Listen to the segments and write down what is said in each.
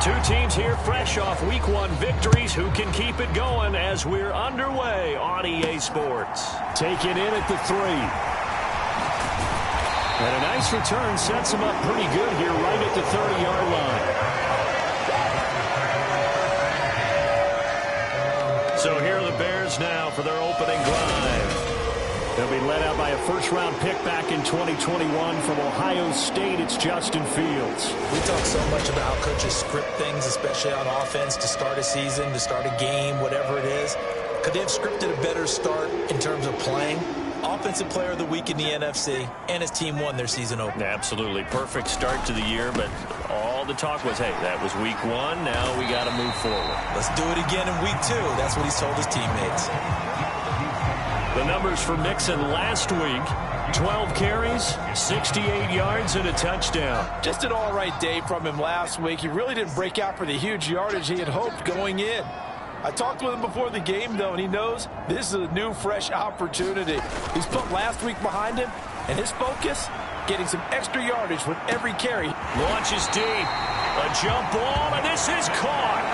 Two teams here fresh off Week 1 victories. Who can keep it going as we're underway on EA Sports? Taken in at the 3. And a nice return sets him up pretty good here right at the 30-yard line. So here are the Bears now for their opening drive. They'll be led out by a first-round pick back in 2021 from Ohio State. It's Justin Fields. We talk so much about how coaches script things, especially on offense, to start a season, to start a game, whatever it is. Could they have scripted a better start in terms of playing? Offensive Player of the Week in the NFC, and his team won their season opener. Absolutely. Perfect start to the year, but all the talk was, hey, that was Week 1. Now we got to move forward. Let's do it again in Week 2. That's what he's told his teammates. The numbers for Mixon last week: 12 carries, 68 yards, and a touchdown. Just an all-right day from him last week. He really didn't break out for the huge yardage he had hoped going in. I talked with him before the game, though, and he knows this is a new, fresh opportunity. He's put last week behind him, and his focus, getting some extra yardage with every carry. Launches deep. A jump ball, and this is caught.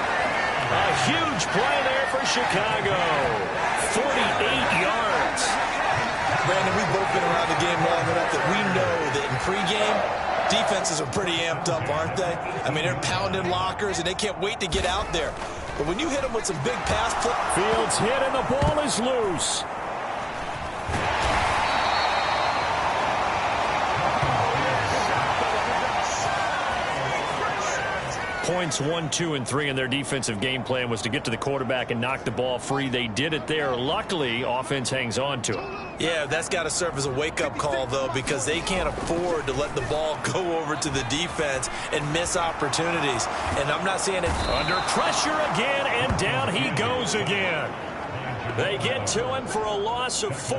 A huge play there for Chicago. 48 yards. Brandon, we've both been around the game long enough that we know that in pregame, defenses are pretty amped up, aren't they? I mean, they're pounding lockers, and they can't wait to get out there. But when you hit them with some big pass play... Fields hit, and the ball is loose. Points 1, 2, and 3 in their defensive game plan was to get to the quarterback and knock the ball free. They did it there. Luckily, offense hangs on to it. Yeah, that's got to serve as a wake-up call, though, because they can't afford to let the ball go over to the defense and miss opportunities. And I'm not saying it... Under pressure again, and down he goes again. They get to him for a loss of 4,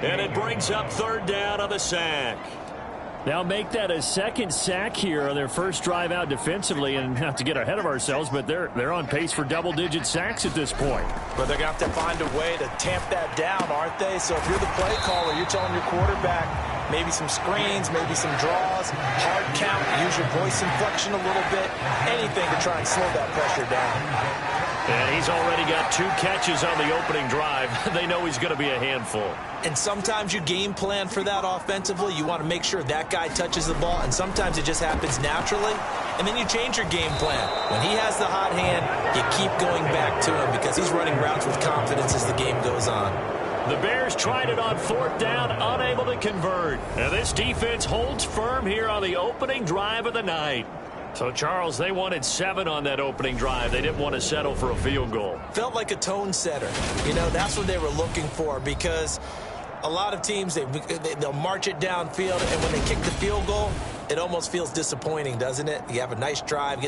and it brings up third down on the sack. They'll make that a second sack here on their first drive out defensively, and not to get ahead of ourselves, but they're on pace for double-digit sacks at this point. But they're going to have to find a way to tamp that down, aren't they? So if you're the play caller, you're telling your quarterback maybe some screens, maybe some draws, hard count, use your voice inflection a little bit, anything to try and slow that pressure down. And he's already got 2 catches on the opening drive. They know he's going to be a handful. And sometimes you game plan for that offensively. You want to make sure that guy touches the ball, and sometimes it just happens naturally. And then you change your game plan. When he has the hot hand, you keep going back to him because he's running routes with confidence as the game goes on. The Bears tried it on 4th down, unable to convert. And this defense holds firm here on the opening drive of the night. So, Charles, they wanted 7 on that opening drive. They didn't want to settle for a field goal. Felt like a tone setter. You know, that's what they were looking for because a lot of teams, they'll march it downfield, and when they kick the field goal, it almost feels disappointing, doesn't it? You have a nice drive.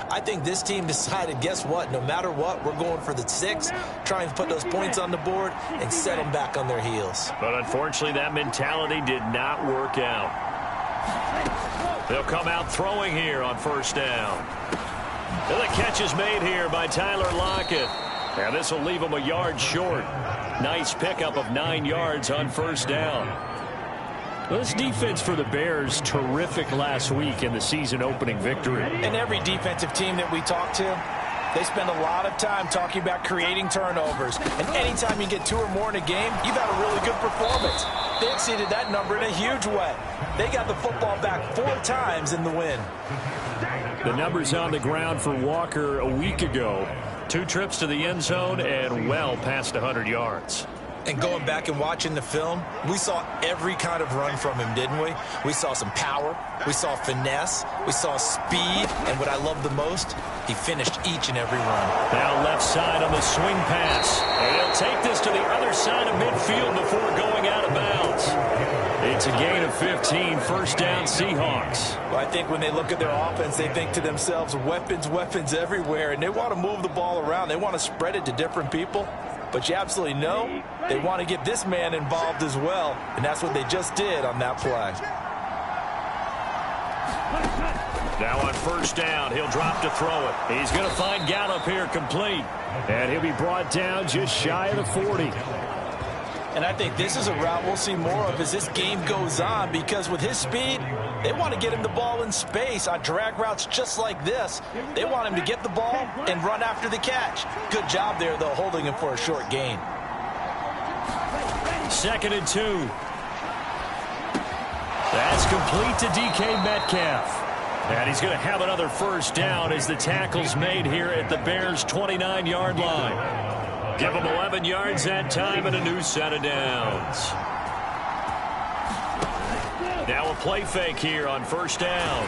I think this team decided, guess what? No matter what, we're going for the 6, trying to put those points on the board and set them back on their heels. But unfortunately, that mentality did not work out. They'll come out throwing here on 1st down. And the catch is made here by Tyler Lockett. And this will leave him a yard short. Nice pickup of 9 yards on 1st down. Well, this defense for the Bears, terrific last week in the season opening victory. And every defensive team that we talk to, they spend a lot of time talking about creating turnovers. And anytime you get 2 or more in a game, you've had a really good performance. They exceeded that number in a huge way. They got the football back 4 times in the win. The numbers on the ground for Walker a week ago. 2 trips to the end zone and well past 100 yards. And going back and watching the film, we saw every kind of run from him, didn't we? We saw some power, we saw finesse, we saw speed, and what I love the most, he finished each and every run. Now left side on the swing pass. And he'll take this to the other side of midfield before going out of bounds. It's a gain of 15, 1st down Seahawks. Well, I think when they look at their offense, they think to themselves, weapons, weapons everywhere, and they want to move the ball around. They want to spread it to different people. But you absolutely know they want to get this man involved as well, and that's what they just did on that play. Now on 1st down, he'll drop to throw it. He's going to find Gallup here complete. And he'll be brought down just shy of the 40. And I think this is a route we'll see more of as this game goes on, because with his speed, They want to get him the ball in space on drag routes just like this. They want him to get the ball and run after the catch. Good job there, though, holding him for a short gain. 2nd and 2. That's complete to DK Metcalf. And he's going to have another first down as the tackle's made here at the Bears' 29-yard line. Give him 11 yards that time and a new set of downs. Now a play fake here on first down.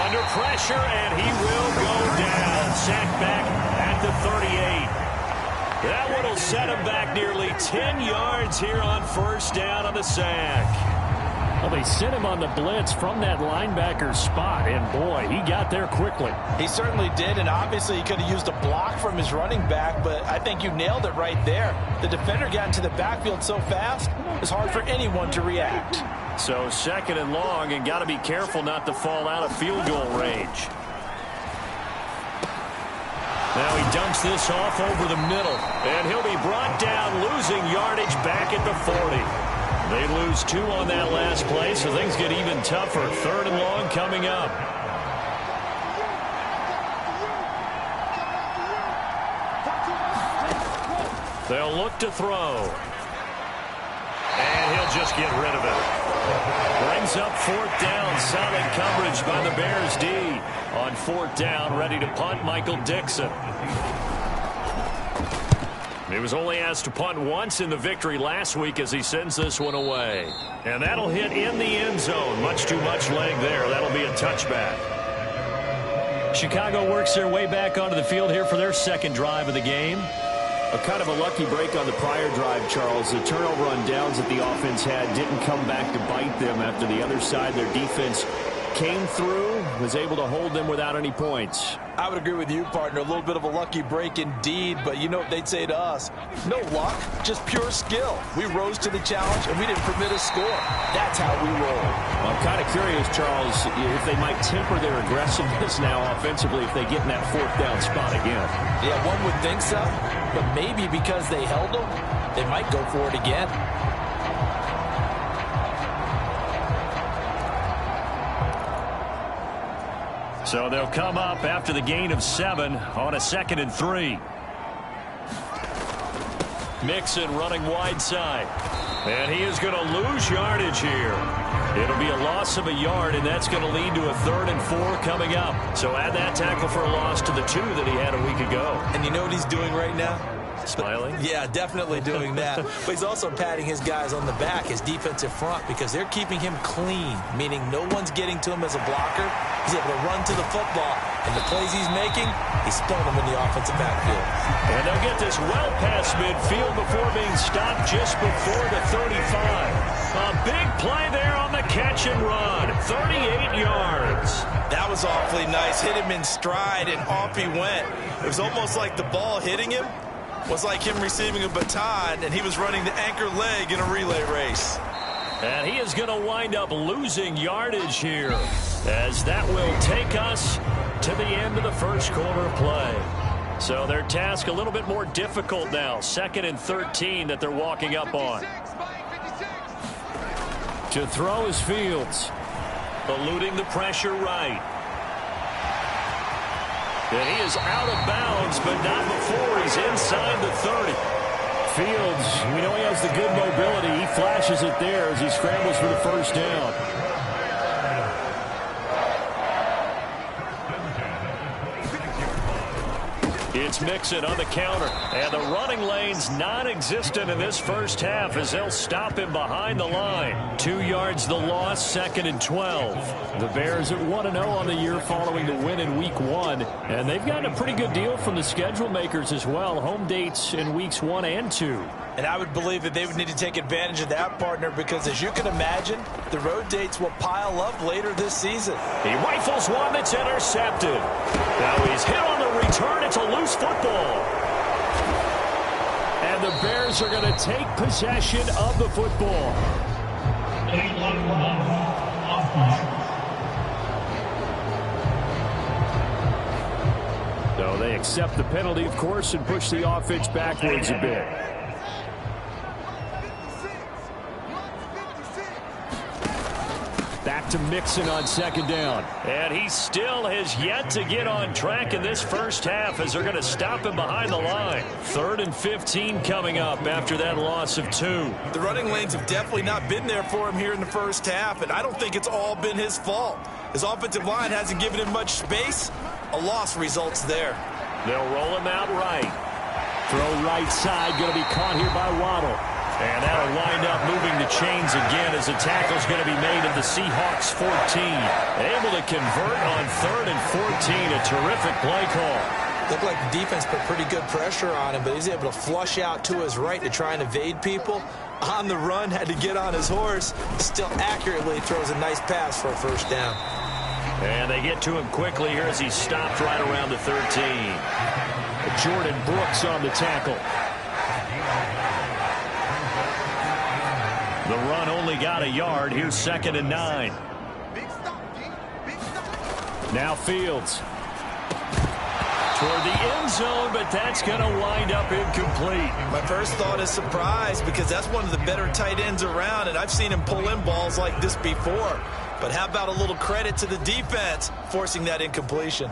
Under pressure, and he will go down. Sacked back at the 38. That one will set him back nearly 10 yards here on first down on the sack. Well, they sent him on the blitz from that linebacker spot, and boy, he got there quickly. He certainly did, and obviously he could have used a block from his running back, but I think you nailed it right there. The defender got into the backfield so fast, it's hard for anyone to react. So 2nd and long, and got to be careful not to fall out of field goal range. Now he dumps this off over the middle, and he'll be brought down, losing yardage back at the 40. They lose 2 on that last play, so things get even tougher. 3rd and long coming up. They'll look to throw. And he'll just get rid of it. Brings up 4th down. Solid coverage by the Bears D. On 4th down, ready to punt, Michael Dickson. He was only asked to punt once in the victory last week as he sends this one away. And that'll hit in the end zone. Much too much leg there. That'll be a touchback. Chicago works their way back onto the field here for their 2nd drive of the game. A kind of a lucky break on the prior drive, Charles. The turnover on downs that the offense had didn't come back to bite them after the other side. Their defense came through, was able to hold them without any points. I would agree with you, partner. A little bit of a lucky break indeed, but you know what they'd say to us? No luck, just pure skill. We rose to the challenge, and we didn't permit a score. That's how we roll. Well, I'm kind of curious, Charles, if they might temper their aggressiveness now offensively if they get in that 4th down spot again. Yeah, one would think so, but maybe because they held them, they might go for it again. So they'll come up after the gain of 7 on a 2nd and 3. Mixon running wide side. And he is going to lose yardage here. It'll be a loss of a yard, and that's going to lead to a 3rd and 4 coming up. So add that tackle for a loss to the 2 that he had a week ago. And you know what he's doing right now? Smiling? Yeah, definitely doing that. But he's also patting his guys on the back, his defensive front, because they're keeping him clean, meaning no one's getting to him as a blocker. He's able to run to the football, and the plays he's making, he's throwing them in the offensive backfield. And they'll get this well past midfield before being stopped just before the 35. A big play there on the catch and run. 38 yards. That was awfully nice. Hit him in stride, and off he went. It was almost like the ball hitting him was like him receiving a baton, and he was running the anchor leg in a relay race. And he is going to wind up losing yardage here, as that will take us to the end of the first quarter of play. So their task a little bit more difficult now. 2nd and 13 that they're walking up on. To throw is Fields. Eluding the pressure right. And he is out of bounds, but not before he's inside the 30. Fields, we know he has the good mobility. He flashes it there as he scrambles for the first down. It's Mixon on the counter, and the running lane's non-existent in this first half as they'll stop him behind the line. 2 yards the loss, 2nd and 12. The Bears at 1-0 on the year following the win in Week 1, and they've gotten a pretty good deal from the schedule makers as well. Home dates in Weeks 1 and 2. And I would believe that they would need to take advantage of that, partner, because as you can imagine, the road dates will pile up later this season. He rifles one that's intercepted. Now he's hit on the return. It's a loose football. And the Bears are going to take possession of the football. So they accept the penalty, of course, and push the offense backwards a bit. Back back to Mixon on second down. And he still has yet to get on track in this first half as they're going to stop him behind the line. 3rd and 15 coming up after that loss of 2. The running lanes have definitely not been there for him here in the first half, and I don't think it's all been his fault. His offensive line hasn't given him much space. A loss results there. They'll roll him out right. Throw right side, going to be caught here by Waddle. And that'll wind up moving the chains again as the tackle's going to be made at the Seahawks 14. Able to convert on 3rd and 14. A terrific play call. Looked like the defense put pretty good pressure on him, but he's able to flush out to his right to try and evade people. On the run, had to get on his horse. Still accurately throws a nice pass for a first down. And they get to him quickly here as he's stopped right around the 13. Jordan Brooks on the tackle. The run only got a yard. Here's 2nd and 9. Now Fields. Toward the end zone, but that's going to wind up incomplete. My first thought is surprise because that's one of the better tight ends around, and I've seen him pull in balls like this before. But how about a little credit to the defense forcing that incompletion?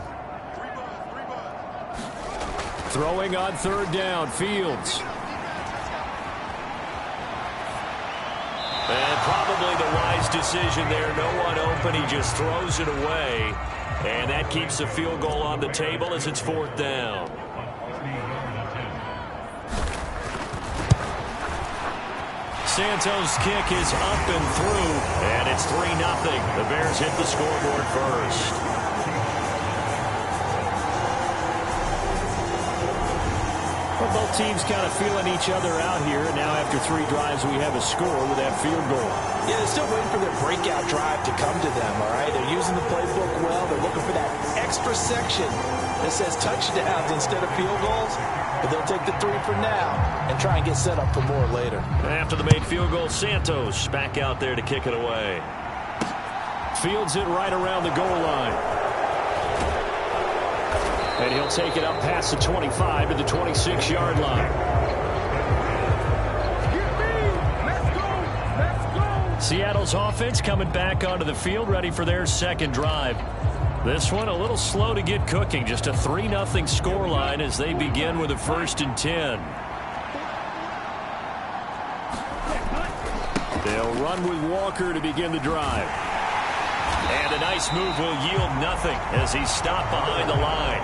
Throwing on 3rd down, Fields. And probably the wise decision there. No one open. He just throws it away. And that keeps the field goal on the table as it's 4th down. Santos' kick is up and through. And it's 3-0. The Bears hit the scoreboard first. Well, both teams kind of feeling each other out here. Now after 3 drives, we have a score with that field goal. Yeah, they're still waiting for their breakout drive to come to them, all right? They're using the playbook well. They're looking for that extra section that says touchdowns instead of field goals. But they'll take the 3 for now and try and get set up for more later. After the made field goal, Santos back out there to kick it away. Fields it right around the goal line. And he'll take it up past the 25 to the 26-yard line. Seattle's offense coming back onto the field, ready for their second drive. This one a little slow to get cooking. Just a 3-0 scoreline as they begin with a 1st and 10. They'll run with Walker to begin the drive. And a nice move will yield nothing as he's stopped behind the line.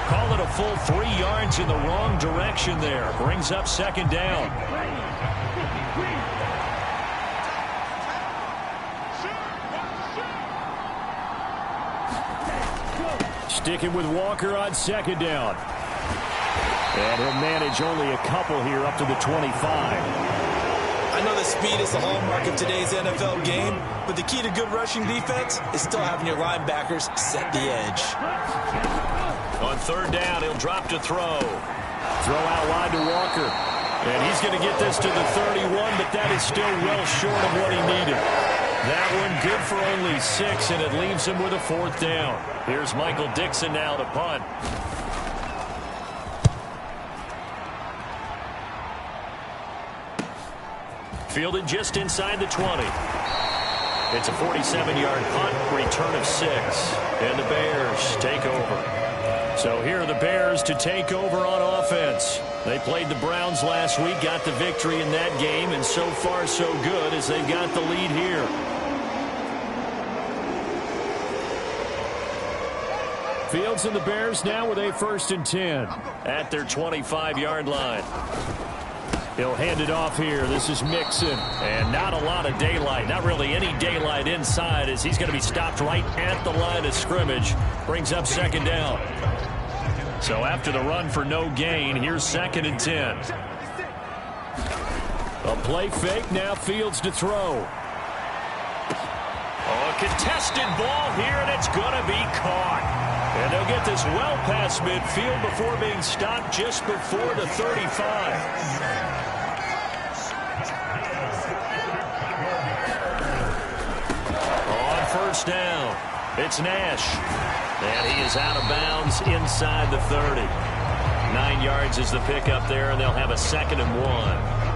Call it a full 3 yards in the wrong direction there. Brings up 2nd down. Sticking with Walker on 2nd down. And he'll manage only a couple here up to the 25. I know that speed is the hallmark of today's NFL game, but the key to good rushing defense is still having your linebackers set the edge. On 3rd down, he'll drop to throw. Throw out wide to Walker. And he's going to get this to the 31, but that is still well short of what he needed. That one good for only 6, and it leaves him with a 4th down. Here's Michael Dixon now to punt. Fielded just inside the 20. It's a 47-yard punt, return of 6. And the Bears take over. So here are the Bears to take over on offense. They played the Browns last week, got the victory in that game, and so far so good as they've got the lead here. Fields and the Bears now with a 1st and 10. At their 25-yard line. He'll hand it off here. This is Mixon. And not a lot of daylight. Not really any daylight inside as he's going to be stopped right at the line of scrimmage. Brings up 2nd down. So after the run for no gain, here's 2nd and 10. A play fake. Now Fields to throw. Oh, a contested ball here, and it's going to be caught. And they'll get this well past midfield before being stopped just before the 35. First down. It's Nash. And he is out of bounds inside the 30. 9 yards is the pickup there, and they'll have a 2nd and 1.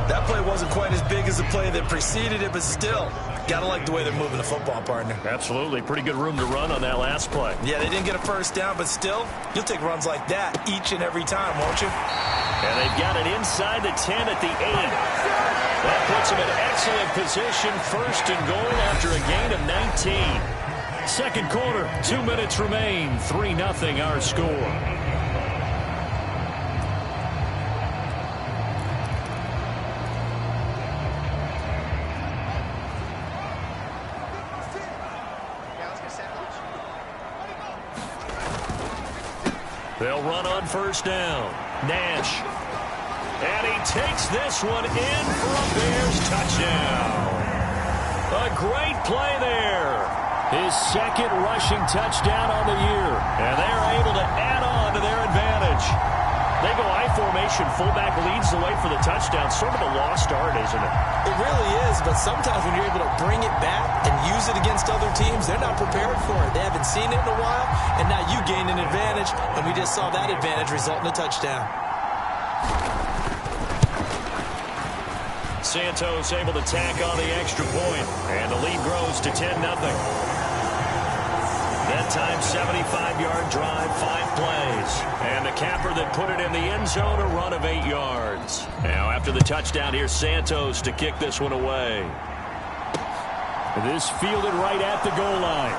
That play wasn't quite as big as the play that preceded it, but still, Gotta like the way they're moving the football, partner. Absolutely. Pretty good room to run on that last play. Yeah, they didn't get a first down, but still, you'll take runs like that each and every time, won't you? And they've got it inside the 10 at the 8. That puts them in excellent position, first and goal after a gain of 19. Second quarter, 2 minutes remain. 3-0 our score. They'll run on first down. Nash. And he takes this one in for a Bears touchdown. A great play there. His second rushing touchdown on the year. And they're able to add on to their advantage. They go I formation. Fullback leads the way for the touchdown. Sort of a lost art, isn't it? It really is, but sometimes when you're able to bring it back and use it against other teams, they're not prepared for it. They haven't seen it in a while, and now you gain an advantage, and we just saw that advantage result in a touchdown. Santos able to tack on the extra point, and the lead grows to 10-0. That time, 75-yard drive, 5 plays. And the capper that put it in the end zone, a run of 8 yards. Now, after the touchdown, here's Santos to kick this one away. This fielded right at the goal line.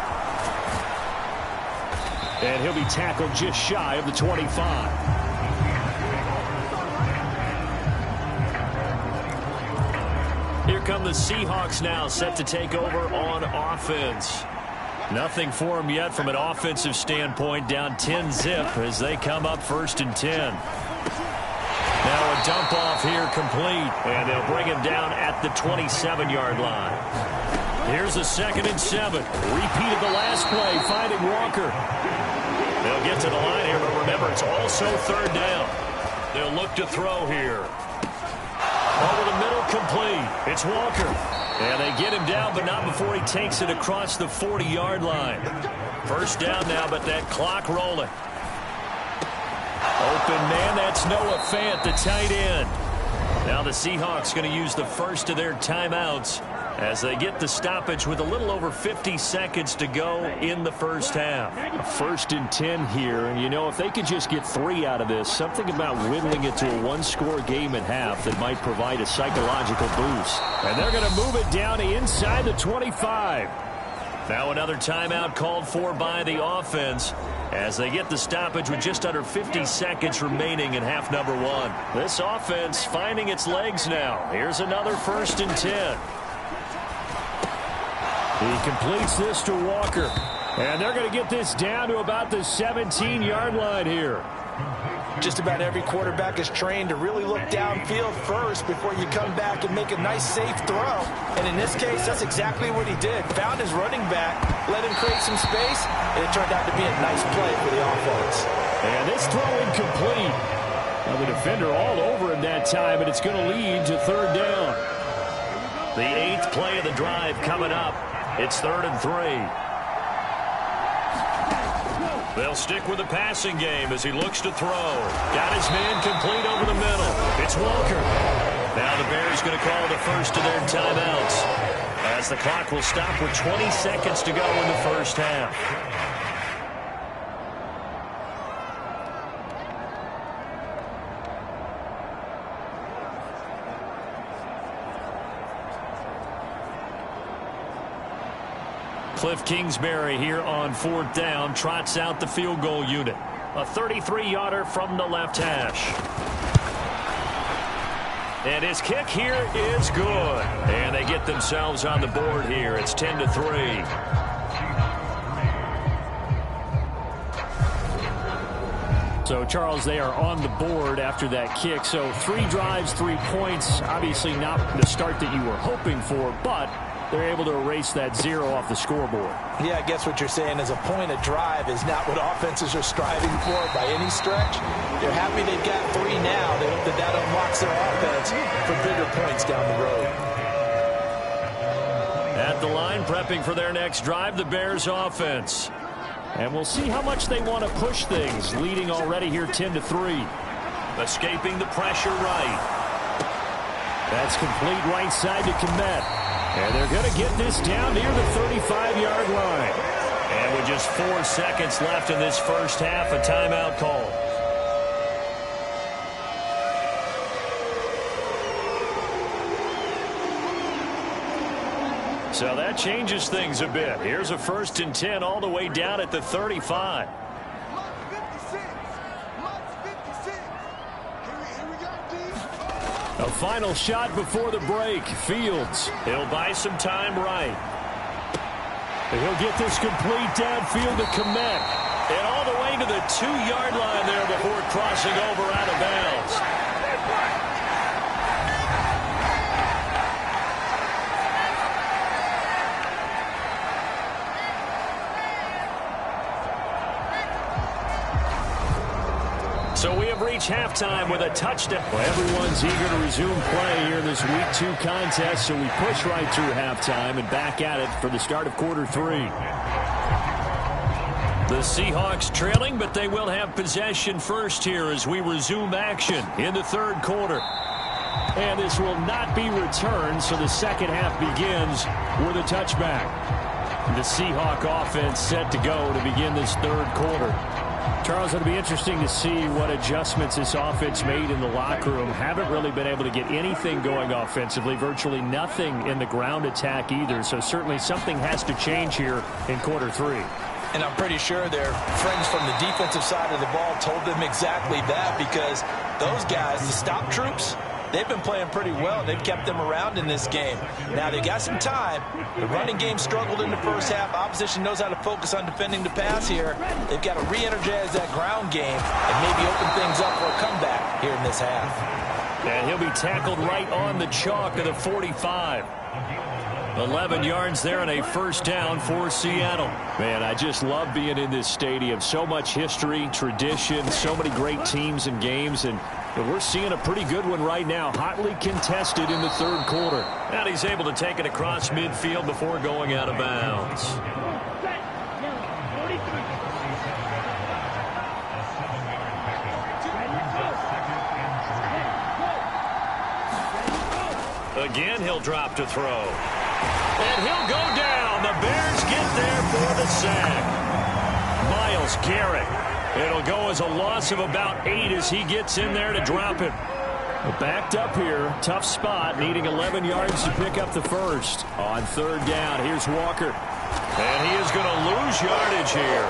And he'll be tackled just shy of the 25. Here come the Seahawks now, set to take over on offense. Nothing for them yet from an offensive standpoint, down 10-zip as they come up 1st and 10. Now a dump off here complete, and they'll bring him down at the 27-yard line. Here's a 2nd and 7. Repeat of the last play, finding Walker. They'll get to the line here, but remember, it's also 3rd down. They'll look to throw here. Over the middle, complete. It's Walker. And they get him down, but not before he takes it across the 40-yard line. First down now, but that clock rolling. Open man, that's Noah Fant, the tight end. Now the Seahawks going to use the first of their timeouts as they get the stoppage with a little over 50 seconds to go in the first half. 1st and 10 here, and you know, if they could just get 3 out of this, something about whittling it to a 1-score game at half that might provide a psychological boost. And they're going to move it down to inside the 25. Now another timeout called for by the offense as they get the stoppage with just under 50 seconds remaining in half number 1. This offense finding its legs now. Here's another 1st and 10. He completes this to Walker. And they're going to get this down to about the 17-yard line here. Just about every quarterback is trained to really look downfield first before you come back and make a nice, safe throw. And in this case, that's exactly what he did. Found his running back, let him create some space, and it turned out to be a nice play for the offense. And this throw incomplete. Well, the defender all over him that time, and it's going to lead to 3rd down. The 8th play of the drive coming up. It's 3rd and 3. They'll stick with the passing game as he looks to throw. Got his man complete over the middle. It's Walker. Now the Bears going to call the first of their timeouts as the clock will stop with 20 seconds to go in the first half. Cliff Kingsbury here on 4th down trots out the field goal unit. A 33-yarder from the left hash. And his kick here is good. And they get themselves on the board here. It's 10-3. So, Charles, they are on the board after that kick. So 3 drives, 3 points. Obviously not the start that you were hoping for, but they're able to erase that 0 off the scoreboard. Yeah, I guess what you're saying is a point of drive is not what offenses are striving for by any stretch. They're happy they've got 3 now. They hope that that unlocks their offense for bigger points down the road. At the line, prepping for their next drive, the Bears offense. And we'll see how much they want to push things, leading already here 10-3. Escaping the pressure right. That's complete right side to Kmet. And they're going to get this down near the 35-yard line. And with just 4 seconds left in this first half, a timeout call. So that changes things a bit. Here's a 1st and 10 all the way down at the 35. A final shot before the break. Fields. He'll buy some time right. And he'll get this complete downfield to Kmet. And all the way to the 2-yard line there before crossing over out of bounds. So we have reached halftime with a touchdown. Well, everyone's eager to resume play here in this Week 2 contest, so we push right through halftime and back at it for the start of quarter 3. The Seahawks trailing, but they will have possession first here as we resume action in the 3rd quarter. And this will not be returned, so the second half begins with a touchback. The Seahawk offense set to go to begin this 3rd quarter. Charles, it'll be interesting to see what adjustments this offense made in the locker room. Haven't really been able to get anything going offensively, virtually nothing in the ground attack either. So certainly something has to change here in quarter 3. And I'm pretty sure their friends from the defensive side of the ball told them exactly that, because those guys, the stop troops, they've been playing pretty well. They've kept them around in this game. Now, they've got some time. The running game struggled in the first half. Opposition knows how to focus on defending the pass here. They've got to re-energize that ground game and maybe open things up for a comeback here in this half. And he'll be tackled right on the chalk of the 45. 11 yards there and a 1st down for Seattle. Man, I just love being in this stadium. So much history, tradition, so many great teams and games, and we're seeing a pretty good one right now, hotly contested in the 3rd quarter. And he's able to take it across midfield before going out of bounds. Again, he'll drop to throw. And he'll go down. The Bears get there for the sack. Myles Garrett. It'll go as a loss of about 8 as he gets in there to drop it. Backed up here. Tough spot. Needing 11 yards to pick up the first. On 3rd down, here's Walker. And he is going to lose yardage here.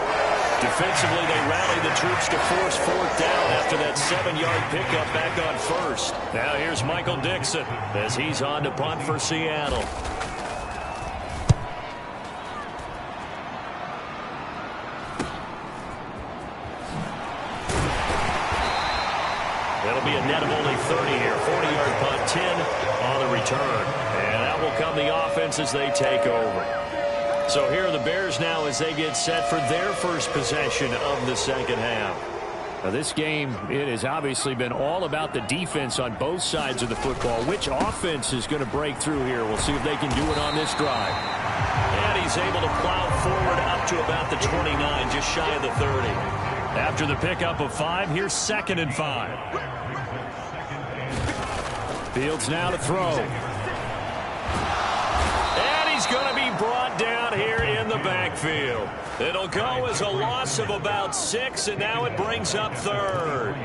Defensively, they rally the troops to force 4th down after that 7-yard pickup back on 1st. Now here's Michael Dixon as he's on to punt for Seattle. It'll be a net of only 30 here. 40-yard punt, 10 on the return. And that will come the offense as they take over. So here are the Bears now as they get set for their first possession of the second half. Now this game, it has obviously been all about the defense on both sides of the football. Which offense is going to break through here? We'll see if they can do it on this drive. And he's able to plow forward up to about the 29, just shy of the 30. After the pickup of 5, here's 2nd and 5. Fields now to throw. And he's going to be brought down here in the backfield. It'll go as a loss of about 6, and now it brings up 3rd.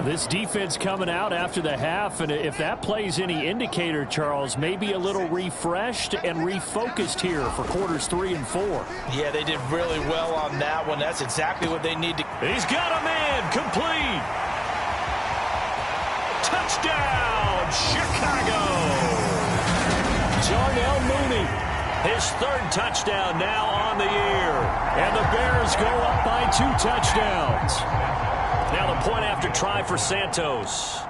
This defense coming out after the half, and if that plays any indicator, Charles, maybe a little refreshed and refocused here for quarters 3 and 4. Yeah, they did really well on that one. That's exactly what they need to. He's got a man, complete. Touchdown, Chicago. Darnell Mooney. His 3rd touchdown now on the year. And the Bears go up by 2 touchdowns. Now the point after try for Santos.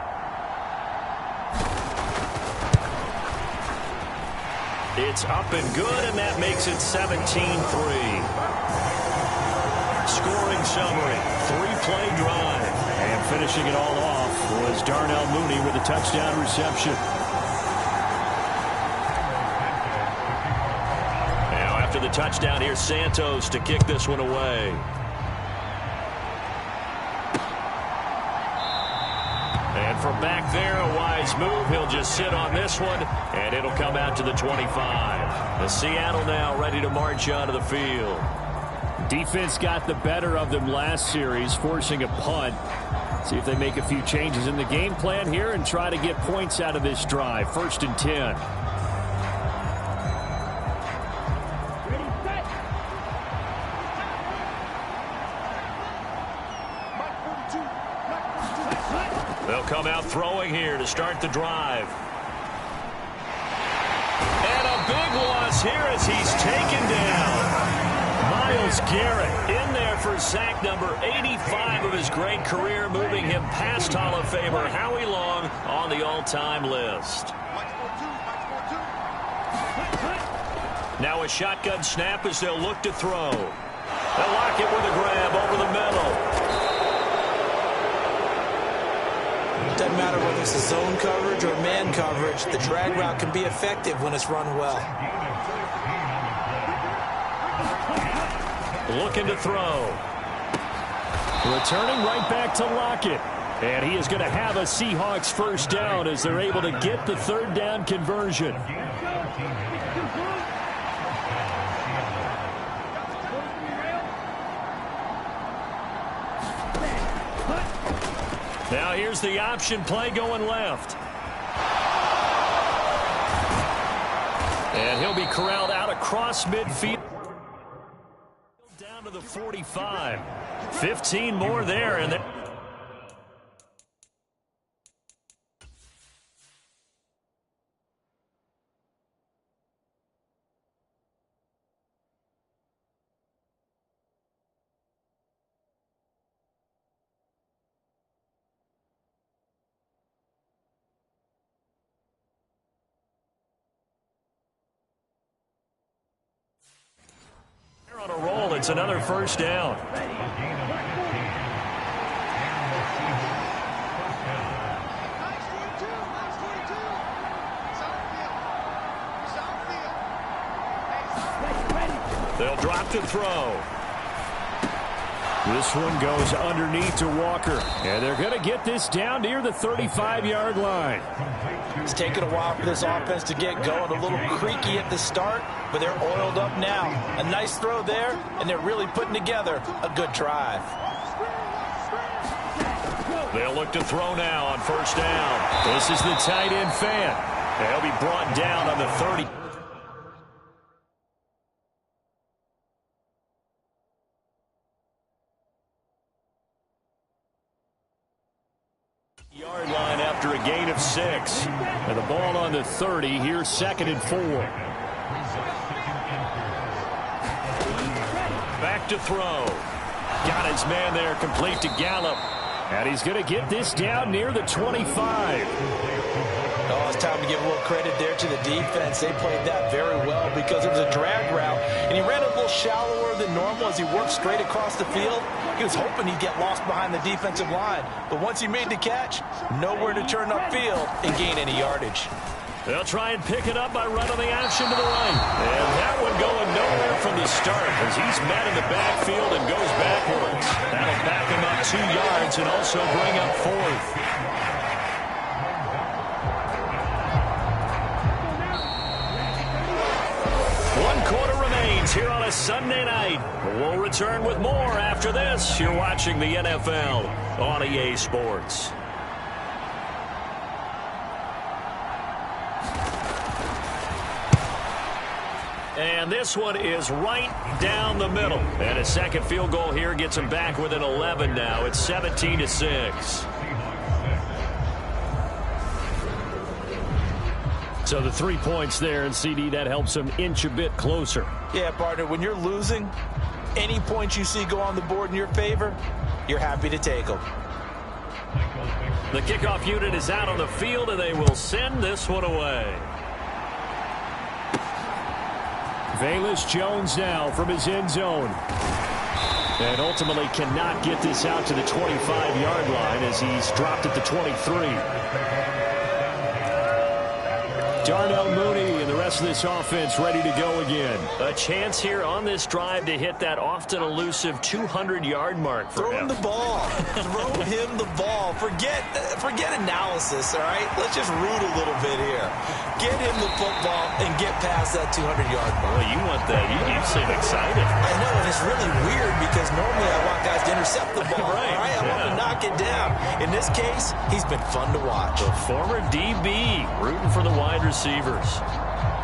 It's up and good, and that makes it 17-3. Scoring summary, 3-play drive. And finishing it all off was Darnell Mooney with a touchdown reception. Now after the touchdown, here's Santos to kick this one away. And from back there, a wise move. He'll just sit on this one, and it'll come out to the 25. The Seattle now ready to march onto the field. Defense got the better of them last series, forcing a punt. See if they make a few changes in the game plan here and try to get points out of this drive. 1st and 10. They'll come out throwing here to start the drive. And a big loss here as he's taken down. Myles Garrett in there for sack number 85 of his great career, moving him past Hall of Famer Howie Long on the all-time list. Now a shotgun snap as they'll look to throw. They'll lock it with a grab over the middle. Doesn't matter whether it's a zone coverage or man coverage, the drag route can be effective when it's run well. Looking to throw. Returning right back to Lockett. And he is going to have a Seahawks first down as they're able to get the 3rd down conversion. Now here's the option play going left. And he'll be corralled out across midfield. Down to the 45. 15 more there. And on a roll, it's another first down. They'll drop to throw. This one goes underneath to Walker. And they're going to get this down near the 35-yard line. It's taken a while for this offense to get going. A little creaky at the start, but they're oiled up now. A nice throw there, and they're really putting together a good drive. They'll look to throw now on first down. This is the tight end Fant. They'll be brought down on the 30. Yard line after a gain of 6. And the ball on the 30. Here's 2nd and 4. Back to throw. Got his man there, complete to Gallup. And he's going to get this down near the 25. Oh, it's time to give a little credit there to the defense. They played that very well because it was a drag route, and he ran a little shallower than normal as he worked straight across the field. He was hoping he'd get lost behind the defensive line, but once he made the catch, nowhere to turn upfield and gain any yardage. They'll try and pick it up by running the option to the right. And that one going nowhere from the start as he's met in the backfield and goes backwards. That'll back him up 2 yards and also bring up 4th. Here on a Sunday night. We'll return with more after this. You're watching the NFL on EA Sports. And this one is right down the middle. And a second field goal here gets him back within 11 now. It's 17-6. So the 3 points there, and CD, that helps him inch a bit closer. Yeah, partner, when you're losing, any points you see go on the board in your favor, you're happy to take them. The kickoff unit is out on the field, and they will send this one away. Velus Jones now from his end zone. And ultimately cannot get this out to the 25-yard line as he's dropped at the 23. Darnell Mooney and the rest rest of this offense ready to go again. A chance here on this drive to hit that often elusive 200-yard mark for Throw him. him the ball. Throw him the ball. Forget analysis, all right? Let's just root a little bit here. Get him the football and get past that 200-yard mark. Well, you want that. You seem excited. I know, and it's really weird because normally I want guys to intercept the ball, Right, all right? I want to knock it down. In this case, he's been fun to watch. The former DB rooting for the wide receivers.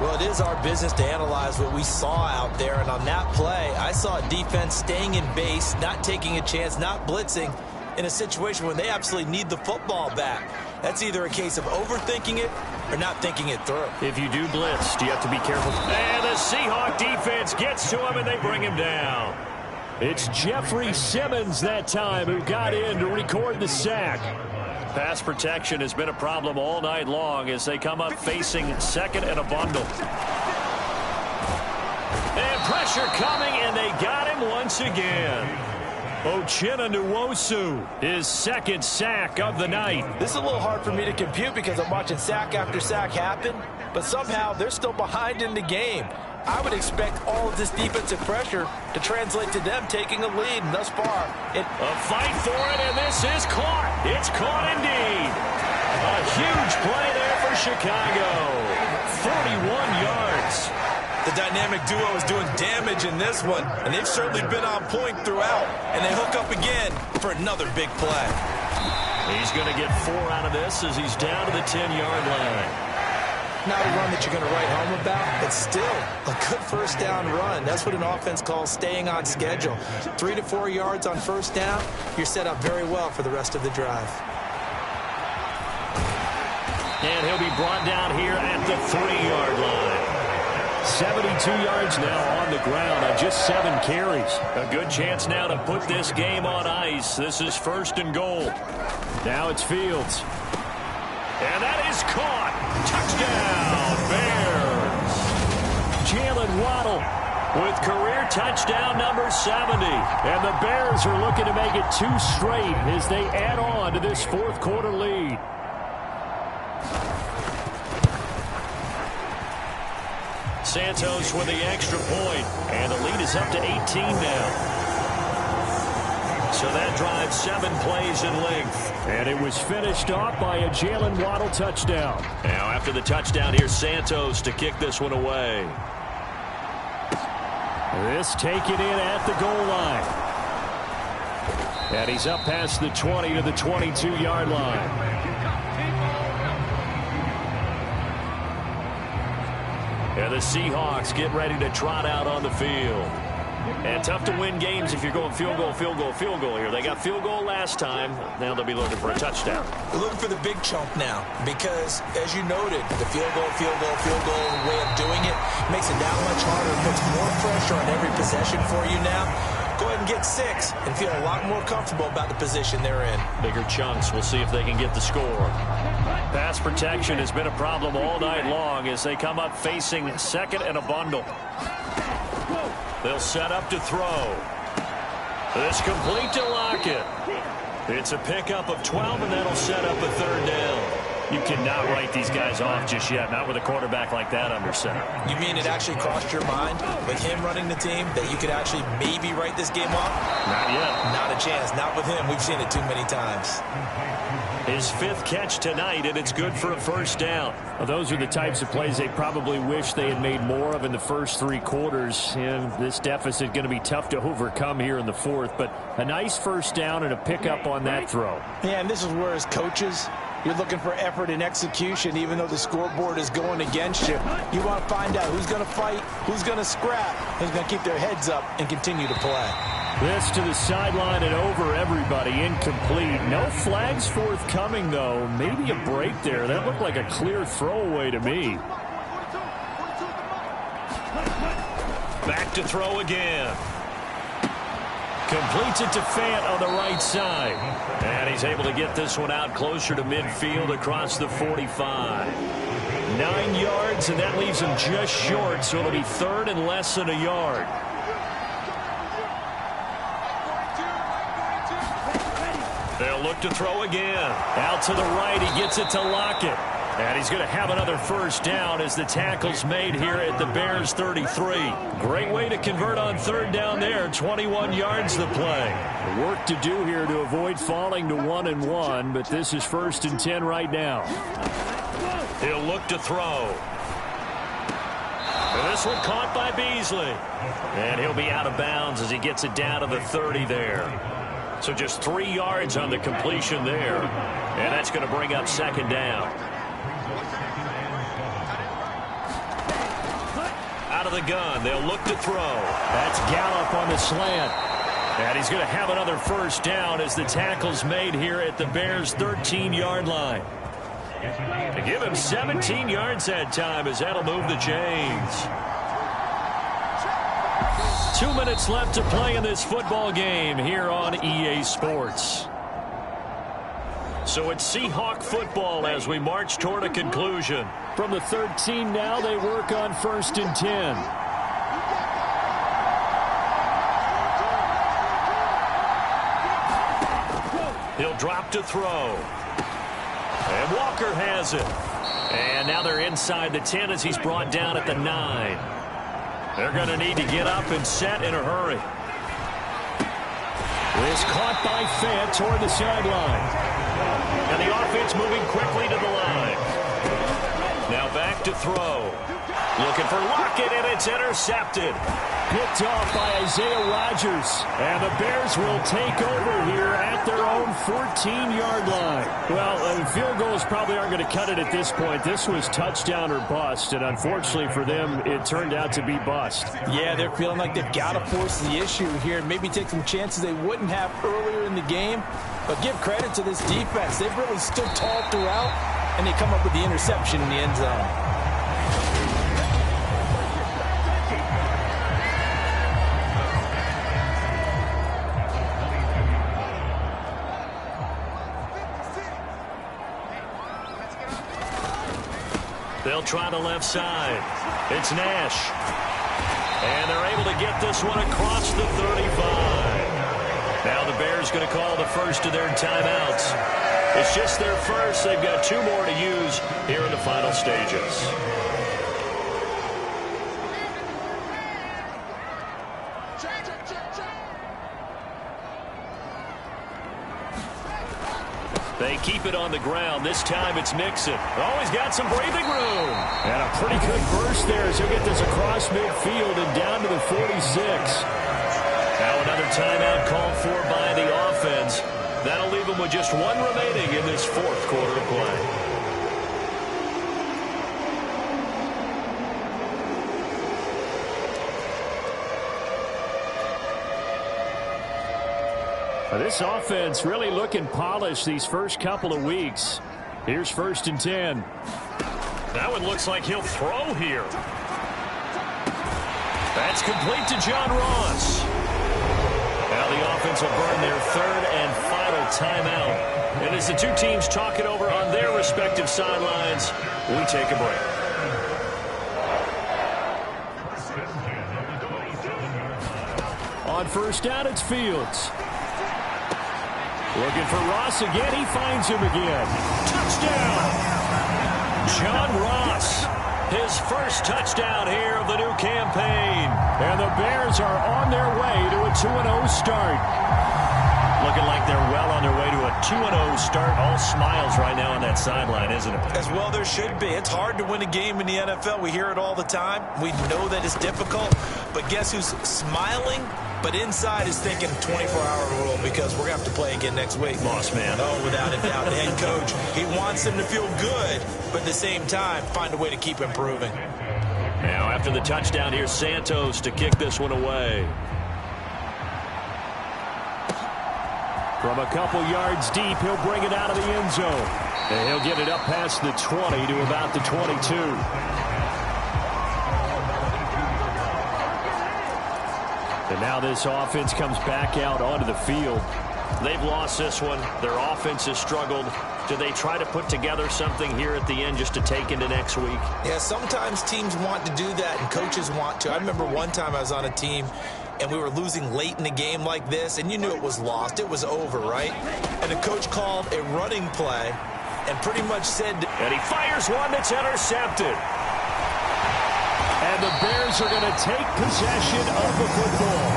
Well, it is our business to analyze what we saw out there, and on that play, I saw a defense staying in base, not taking a chance, not blitzing in a situation where they absolutely need the football back. That's either a case of overthinking it or not thinking it through. If you do blitz, do you have to be careful? And the Seahawk defense gets to him, and they bring him down. It's Jeffrey Simmons that time who got in to record the sack. Pass protection has been a problem all night long as they come up facing second and a bundle. And pressure coming, and they got him once again. Uchenna Nwosu, his second sack of the night. This is a little hard for me to compute because I'm watching sack after sack happen, but somehow they're still behind in the game. I would expect all of this defensive pressure to translate to them taking a lead, and thus far. A fight for it, and this is caught. It's caught indeed. A huge play there for Chicago. 41 yards. The dynamic duo is doing damage in this one, and they've certainly been on point throughout, and they hook up again for another big play. He's going to get 4 out of this as he's down to the 10-yard line. Not a run that you're going to write home about, but still a good first down run. That's what an offense calls staying on schedule. 3 to 4 yards on first down, you're set up very well for the rest of the drive. And he'll be brought down here at the 3-yard line. 72 yards now on the ground on just 7 carries. A good chance now to put this game on ice. This is first and goal. Now it's Fields. And that is caught. Touchdown, Bears. Jalen Waddle With career touchdown number 70. And the Bears are looking to make it 2 straight as they add on to this fourth quarter lead. Santos with the extra point. And the lead is up to 18 now. So that drives 7 plays in length. And it was finished off by a Jalen Waddle touchdown. Now after the touchdown, here's Santos to kick this one away. This taken in at the goal line. And he's up past the 20 to the 22-yard line. And the Seahawks get ready to trot out on the field. And tough to win games if you're going field goal, field goal, field goal here. They got field goal last time. Now they'll be looking for a touchdown. They're looking for the big chunk now because, as you noted, the field goal, way of doing it makes it that much harder. It puts more pressure on every possession for you now. Go ahead and get 6 and feel a lot more comfortable about the position they're in. Bigger chunks. We'll see if they can get the score. Pass protection has been a problem all night long as they come up facing second and a bundle. They'll set up to throw. This complete to Lockett. It's a pickup of 12, and that'll set up a 3rd down. You cannot write these guys off just yet, not with a quarterback like that under center. You mean it actually crossed your mind with him running the team that you could actually maybe write this game off? Not yet. Not a chance. Not with him. We've seen it too many times. His 5th catch tonight, and it's good for a 1st down. Well, those are the types of plays they probably wish they had made more of in the first 3 quarters. And this deficit going to be tough to overcome here in the 4th. But a nice 1st down and a pickup on that throw. Yeah, and this is where, as coaches, you're looking for effort and execution, even though the scoreboard is going against you. You want to find out who's going to fight, who's going to scrap, who's going to keep their heads up and continue to play. This to the sideline and over everybody. Incomplete. No flags forthcoming, though. Maybe a break there. That looked like a clear throwaway to me. Back to throw again. Completes it to Fant on the right side. And he's able to get this one out closer to midfield across the 45. 9 yards, and that leaves him just short, so it'll be 3rd and less than a yard. They'll look to throw again. Out to the right, he gets it to Lockett. And he's going to have another first down as the tackle's made here at the Bears 33. Great way to convert on third down there. 21 yards the play. Work to do here to avoid falling to 1-1, but this is 1st and 10 right now. He'll look to throw. And this one caught by Beasley. And he'll be out of bounds as he gets it down to the 30 there. So just 3 yards on the completion there. And that's going to bring up 2nd down. Out of the gun, they'll look to throw. That's Gallup on the slant. And he's going to have another first down as the tackle's made here at the Bears' 13-yard line. To give him 17 yards that time as that'll move the chains. 2 minutes left to play in this football game here on EA Sports. So it's Seahawk football as we march toward a conclusion. From the 13 now, they work on 1st and 10. He'll drop to throw. And Walker has it. And now they're inside the 10 as he's brought down at the 9. They're going to need to get up and set in a hurry. This caught by Fant toward the sideline. And the offense moving quickly to the line. Now back to throw. Looking for Lockett, and it's intercepted. Picked off by Isaiah Rodgers. And the Bears will take over here at their own 14-yard line. Well, field goals probably aren't going to cut it at this point. This was touchdown or bust, and unfortunately for them, it turned out to be bust. Yeah, they're feeling like they've got to force the issue here and maybe take some chances they wouldn't have earlier in the game. But give credit to this defense. They've really stood tall throughout, and they come up with the interception in the end zone. They'll try the left side. It's Nash. And they're able to get this one across the 35. Now the Bears going to call the first of their timeouts. It's just their first. They've got 2 more to use here in the final stages. They keep it on the ground. This time it's Mixon. Oh, he's got some breathing room. And a pretty good burst there as he'll get this across midfield and down to the 46. Now another timeout called for by the offense. That'll leave them with just 1 remaining in this 4th quarter of play. This offense really looking polished these first couple of weeks. Here's 1st and 10. That one looks like he'll throw here. That's complete to John Ross. Now the offense will burn their 3rd and final timeout. And as the 2 teams talk it over on their respective sidelines, we take a break. On 1st down, it's Fields. Looking for Ross again. He finds him again. Touchdown! John Ross, his first touchdown here of the new campaign. And the Bears are on their way to a 2-0 start. Looking like they're well on their way to a 2-0 start. All smiles right now on that sideline, isn't it? As well there should be. It's hard to win a game in the NFL. We hear it all the time. We know that it's difficult. But guess who's smiling? But inside is thinking 24-hour rule because we're going to have to play again next week. Boss man. Oh, without a doubt. The head coach, he wants them to feel good, but at the same time, find a way to keep improving. Now, after the touchdown, here's Santos to kick this one away. From a couple yards deep, he'll bring it out of the end zone. And he'll get it up past the 20 to about the 22. And now this offense comes back out onto the field. They've lost this one. Their offense has struggled. Do they try to put together something here at the end just to take into next week? Yeah, sometimes teams want to do that and coaches want to. I remember one time I was on a team and we were losing late in a game like this, and you knew it was lost. It was over, right? And the coach called a running play and pretty much said... And he fires one that's intercepted. And the Bears are going to take possession of the football.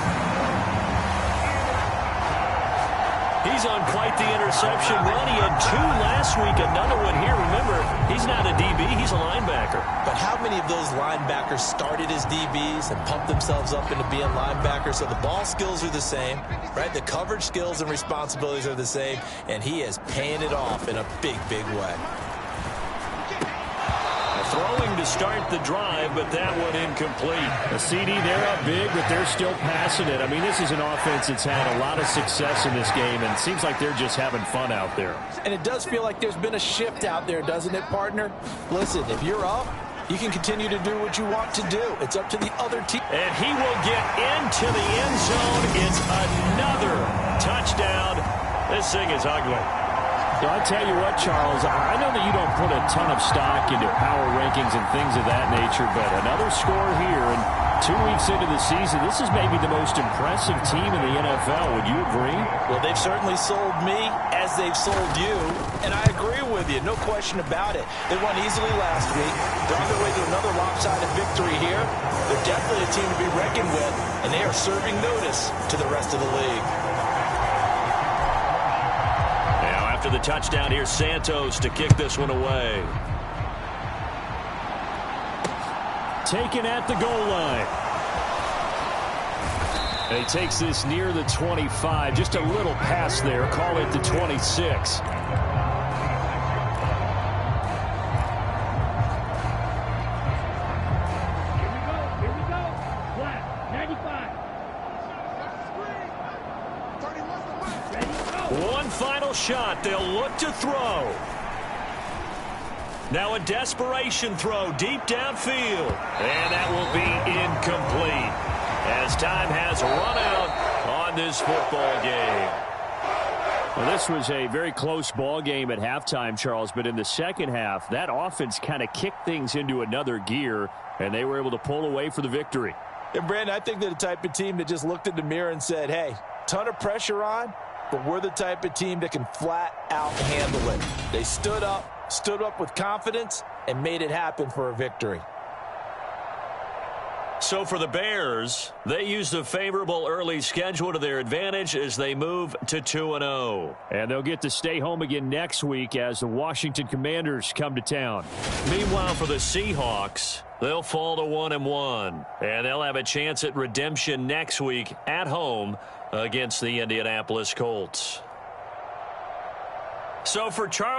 He's on quite the interception run. He had 2 last week, another one here. Remember, he's not a DB, he's a linebacker. But how many of those linebackers started as DBs and pumped themselves up into being linebackers? So the ball skills are the same, right? The coverage skills and responsibilities are the same, and he is paying it off in a big, big way. Throwing to start the drive, but that one incomplete. The CD, they're up big, but they're still passing it. I mean, this is an offense that's had a lot of success in this game, and it seems like they're just having fun out there. And it does feel like there's been a shift out there, doesn't it, partner? Listen, if you're up, you can continue to do what you want to do. It's up to the other team. And he will get into the end zone. It's another touchdown. This thing is ugly. I'll tell you what, Charles, I know that you don't put a ton of stock into power rankings and things of that nature, but another score here, and 2 weeks into the season, this is maybe the most impressive team in the NFL. Would you agree? Well, they've certainly sold me as they've sold you, and I agree with you, no question about it. They won easily last week. They're on their way to another lopsided victory here. They're definitely a team to be reckoned with, and they are serving notice to the rest of the league. After the touchdown, here's Santos to kick this one away. Taken at the goal line. And he takes this near the 25. Just a little pass there. Call it the 26. Final shot. They'll look to throw. Now a desperation throw deep downfield. And that will be incomplete as time has run out on this football game. Well, this was a very close ball game at halftime, Charles, but in the second half, that offense kind of kicked things into another gear, and they were able to pull away for the victory. And, Brandon, I think they're the type of team that just looked in the mirror and said, hey, ton of pressure on, but we're the type of team that can flat out handle it. They stood up with confidence, and made it happen for a victory. So for the Bears, they used a favorable early schedule to their advantage as they move to 2-0. And they'll get to stay home again next week as the Washington Commanders come to town. Meanwhile, for the Seahawks, they'll fall to 1-1. And they'll have a chance at redemption next week at home against the Indianapolis Colts. So for Charles